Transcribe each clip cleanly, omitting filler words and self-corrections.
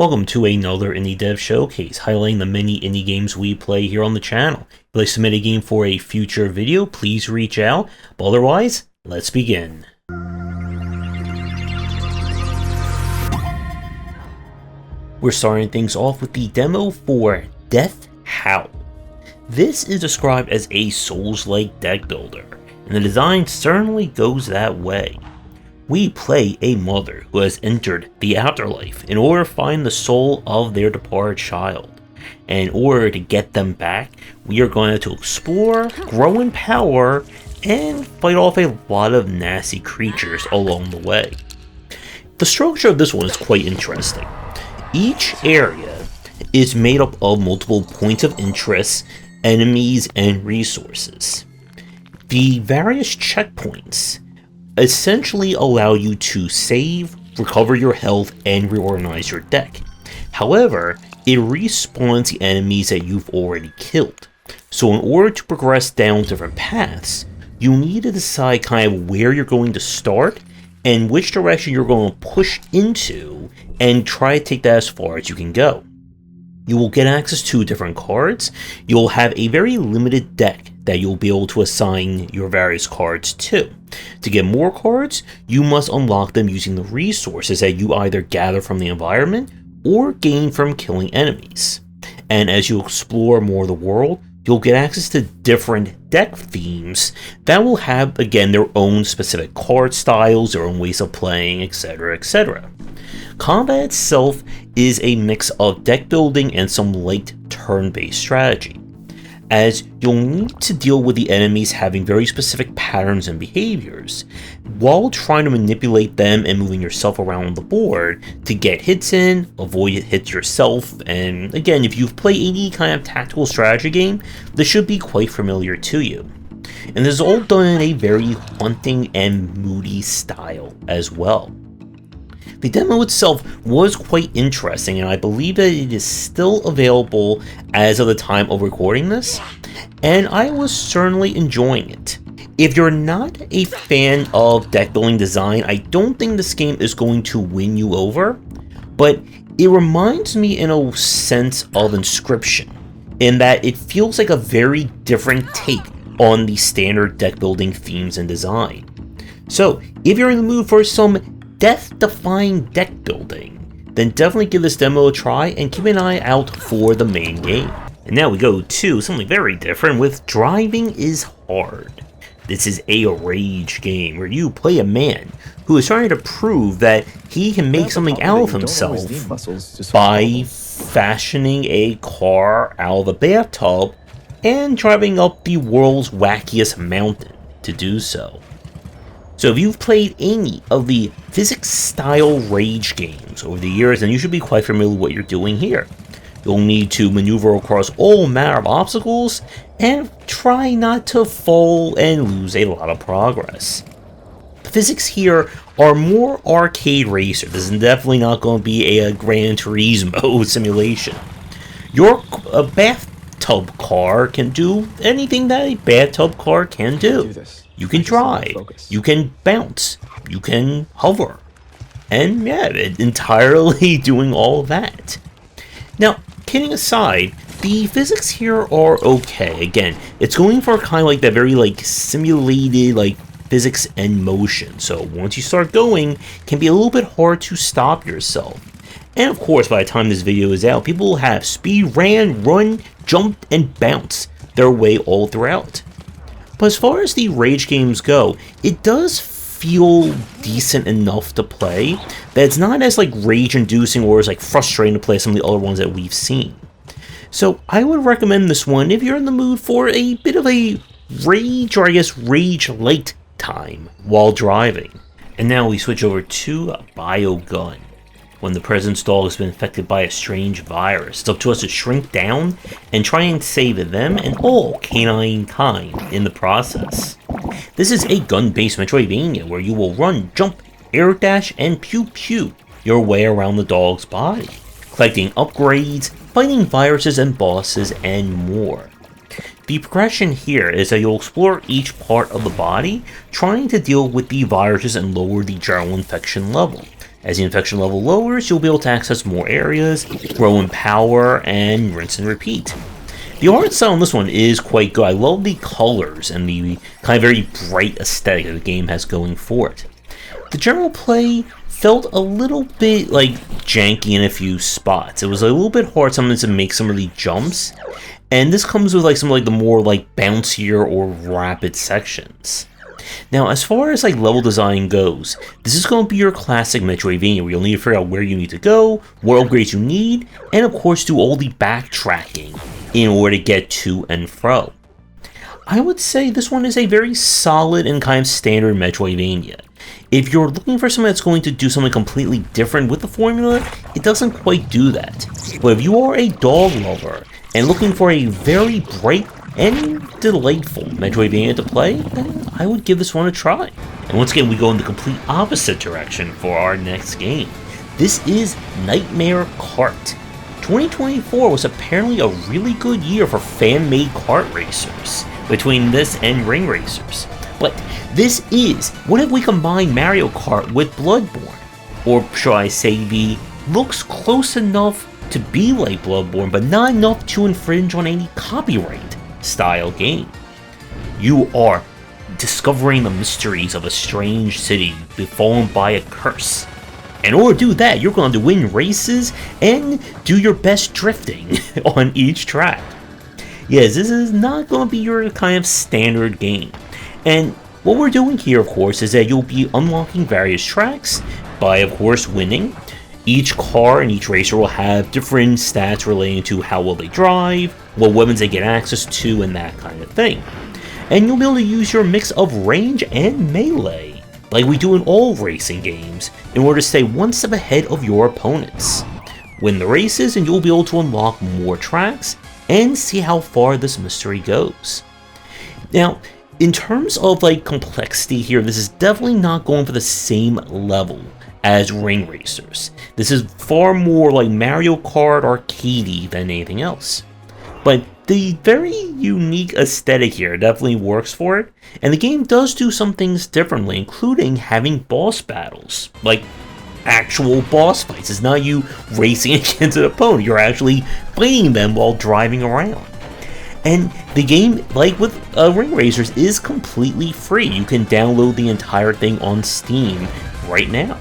Welcome to another Indie Dev Showcase, highlighting the many indie games we play here on the channel. If you'd like to submit a game for a future video, please reach out. But otherwise, let's begin. We're starting things off with the demo for Death Howl. This is described as a Souls-like deck builder, and the design certainly goes that way. We play a mother who has entered the afterlife in order to find the soul of their departed child. And in order to get them back, we are going to explore, grow in power, and fight off a lot of nasty creatures along the way. The structure of this one is quite interesting. Each area is made up of multiple points of interest, enemies, and resources. The various checkpoints essentially allow you to save, recover your health, and reorganize your deck. However, it respawns the enemies that you've already killed. So in order to progress down different paths, you need to decide kind of where you're going to start and which direction you're going to push into and try to take that as far as you can go. You will get access to different cards. You'll have a very limited deck that you'll be able to assign your various cards to. To get more cards, you must unlock them using the resources that you either gather from the environment or gain from killing enemies. And as you explore more of the world, you'll get access to different deck themes that will have, again, their own specific card styles, their own ways of playing, etc., etc. Combat itself is a mix of deck building and some light turn-based strategy, as you'll need to deal with the enemies having very specific patterns and behaviors, while trying to manipulate them and moving yourself around the board to get hits in, avoid hits yourself, and again, if you've played any kind of tactical strategy game, this should be quite familiar to you. And this is all done in a very haunting and moody style as well. The demo itself was quite interesting, and I believe that it is still available as of the time of recording this, and I was certainly enjoying it. If you're not a fan of deck building design, I don't think this game is going to win you over, but it reminds me in a sense of Inscription, in that it feels like a very different take on the standard deck building themes and design. So, if you're in the mood for some death-defying deck building, then definitely give this demo a try and keep an eye out for the main game. And now we go to something very different with Driving is Hard. This is a rage game where you play a man who is trying to prove that he can make something out of himself by fashioning a car out of a bathtub and driving up the world's wackiest mountain to do so. So if you've played any of the physics-style rage games over the years, then you should be quite familiar with what you're doing here. You'll need to maneuver across all manner of obstacles, and try not to fall and lose a lot of progress. The physics here are more arcade racer. This is definitely not going to be a Gran Turismo simulation. Your bathtub car can do anything that a bathtub car can do. You can drive, you can bounce, you can hover, and yeah, entirely doing all that. Now, kidding aside, the physics here are okay. Again, it's going for kind of like that very simulated physics and motion. So once you start going, it can be a little bit hard to stop yourself. And of course, by the time this video is out, people will have speed, ran, run, jumped, and bounce their way all throughout. But as far as the rage games go, it does feel decent enough to play that it's not as rage-inducing or as frustrating to play some of the other ones that we've seen. So I would recommend this one if you're in the mood for a bit of a rage, or I guess rage-light time while driving. And now we switch over to Biogun. When the president's dog has been infected by a strange virus, it's up to us to shrink down and try and save them and all canine kind in the process. This is a gun-based Metroidvania where you will run, jump, air dash, and pew-pew your way around the dog's body, collecting upgrades, fighting viruses and bosses, and more. The progression here is that you'll explore each part of the body, trying to deal with the viruses and lower the general infection level. As the infection level lowers, you'll be able to access more areas, grow in power, and rinse and repeat. The art style on this one is quite good. I love the colors and the kind of very bright aesthetic that the game has going for it. The general play felt a little bit like janky in a few spots. It was a little bit hard sometimes to make some of the jumps, and this comes with like some like the more like bouncier or rapid sections. Now, as far as like level design goes, this is going to be your classic Metroidvania where you'll need to figure out where you need to go, what upgrades you need, and of course do all the backtracking in order to get to and fro. I would say this one is a very solid and kind of standard Metroidvania. If you're looking for something that's going to do something completely different with the formula, it doesn't quite do that. But if you are a dog lover and looking for a very bright and delightful Metroidvania to play, then I would give this one a try. And once again, we go in the complete opposite direction for our next game. This is Nightmare Kart. 2024 was apparently a really good year for fan-made kart racers, between this and ring racers. But this is, what if we combine Mario Kart with Bloodborne? Or should I say the looks close enough to be like Bloodborne, but not enough to infringe on any copyright style game. You are discovering the mysteries of a strange city befallen by a curse. In order to do that, you're going to win races and do your best drifting on each track. Yes, this is not going to be your kind of standard game. And what we're doing here, of course, is that you'll be unlocking various tracks by, of course, winning. Each car and each racer will have different stats relating to how well they drive, what weapons they get access to, and that kind of thing. And you'll be able to use your mix of range and melee, like we do in all racing games, in order to stay one step ahead of your opponents. Win the races and you'll be able to unlock more tracks and see how far this mystery goes. Now, in terms of like complexity here, this is definitely not going for the same level as ring racers. This is far more like Mario Kart arcadey than anything else. But the very unique aesthetic here definitely works for it, and the game does do some things differently, including having boss battles, like actual boss fights. It's not you racing against an opponent, you're actually fighting them while driving around. And the game, like with Ring Racers, is completely free. You can download the entire thing on Steam right now.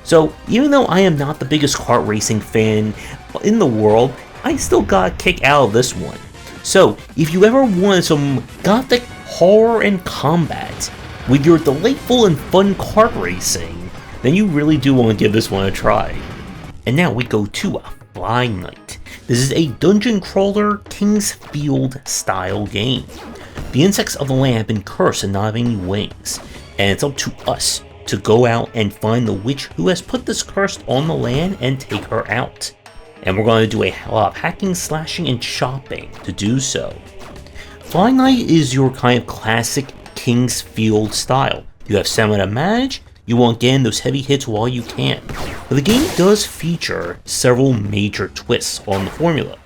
So even though I am not the biggest kart racing fan in the world, I still got a kick out of this one. So if you ever want some gothic horror and combat with your delightful and fun kart racing, then you really do want to give this one a try. And now we go to a Flying Knight. This is a dungeon crawler King's Field style game. The insects of the land have been cursed and not have any wings, and it's up to us to go out and find the witch who has put this curse on the land and take her out. And we're going to do a lot of hacking, slashing, and chopping to do so. Flying Knight is your kind of classic King's Field style. You have stamina to manage, you want to get in those heavy hits while you can. But the game does feature several major twists on the formula.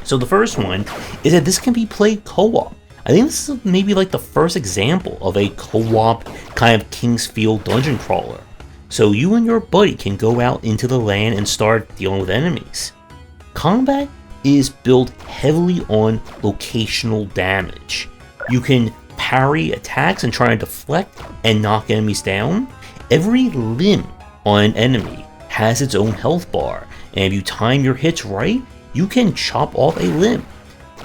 So the first one is that this can be played co-op. I think this is maybe like the first example of a co-op kind of King's Field dungeon crawler. So you and your buddy can go out into the land and start dealing with enemies. Combat is built heavily on locational damage. You can parry attacks and try to deflect and knock enemies down. Every limb on an enemy has its own health bar, and if you time your hits right, you can chop off a limb.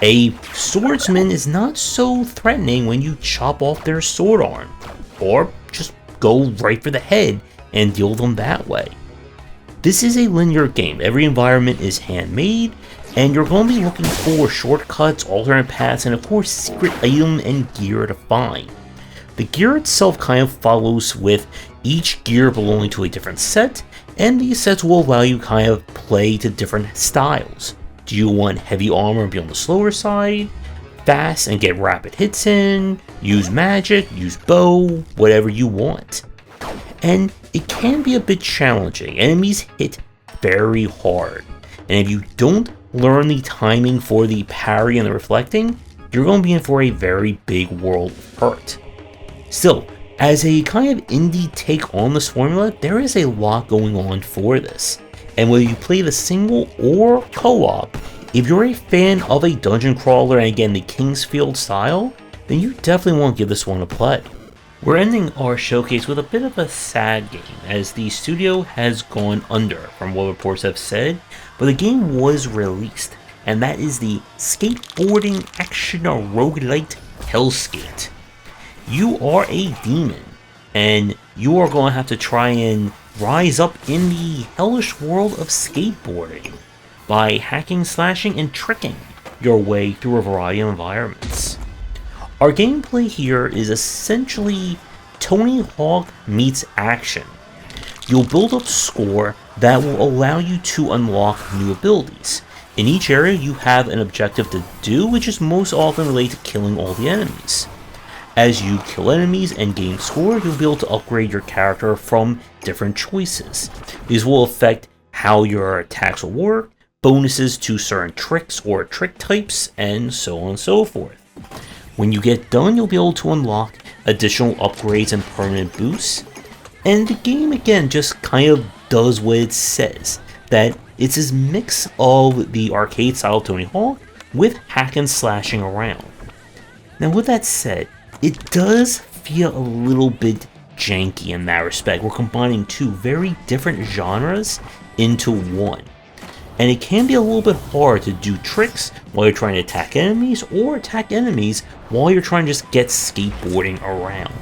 A swordsman is not so threatening when you chop off their sword arm, or just go right for the head and deal them that way. This is a linear game. Every environment is handmade, and you're going to be looking for shortcuts, alternate paths, and of course secret item and gear to find. The gear itself kind of follows with each gear belonging to a different set, and these sets will allow you kind of play to different styles. Do you want heavy armor and be on the slower side, fast and get rapid hits in, use magic, use bow, whatever you want. And it can be a bit challenging. Enemies hit very hard, and if you don't learn the timing for the parry and the reflecting, you're going to be in for a very big world of hurt. Still, As a kind of indie take on this formula, there is a lot going on for this. And whether you play the single or co-op, if you're a fan of a dungeon crawler and again the Kingsfield style, then you definitely want to give this one a play. We're ending our showcase with a bit of a sad game, as the studio has gone under from what reports have said, but the game was released, and that is the skateboarding action roguelite Helskate. You are a demon, and you are going to have to try and rise up in the hellish world of skateboarding by hacking, slashing, and tricking your way through a variety of environments. Our gameplay here is essentially Tony Hawk meets action. You'll build up score that will allow you to unlock new abilities. In each area you have an objective to do, which is most often related to killing all the enemies. As you kill enemies and gain score, you'll be able to upgrade your character from different choices. These will affect how your attacks will work, bonuses to certain tricks or trick types, and so on and so forth. When you get done, you'll be able to unlock additional upgrades and permanent boosts. And the game again just kind of does what it says, that it's this mix of the arcade style Tony Hawk with hack and slashing around. Now with that said, it does feel a little bit janky in that respect. We're combining two very different genres into one. And it can be a little bit hard to do tricks while you're trying to attack enemies, or attack enemies while you're trying to just get skateboarding around.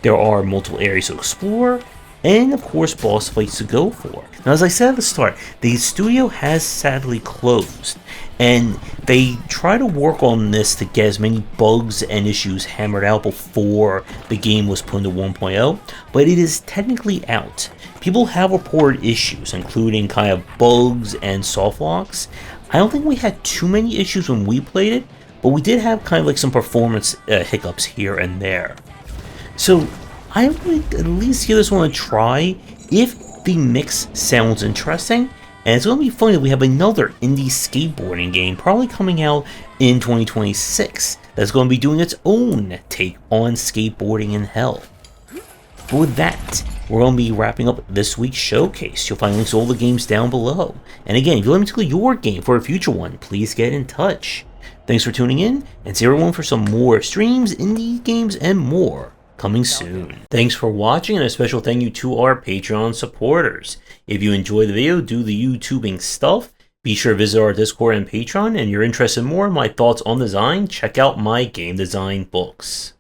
There are multiple areas to explore, and of course boss fights to go for. Now as I said at the start, the studio has sadly closed, and they try to work on this to get as many bugs and issues hammered out before the game was put into 1.0, but it is technically out. People have reported issues, including kind of bugs and soft locks. I don't think we had too many issues when we played it, but we did have kind of like some performance hiccups here and there. So I would at least give this one a try if the mix sounds interesting. And it's going to be funny that we have another indie skateboarding game probably coming out in 2026 that's going to be doing its own take on skateboarding in hell. But with that, we're going to be wrapping up this week's showcase. You'll find links to all the games down below. And again, if you'd like me to include your game for a future one, please get in touch. Thanks for tuning in, and see everyone for some more streams, indie games, and more coming soon. Thanks for watching, and a special thank you to our Patreon supporters. If you enjoyed the video, do the YouTubing stuff, be sure to visit our Discord and Patreon, and if you're interested in more in my thoughts on design, check out my game design books.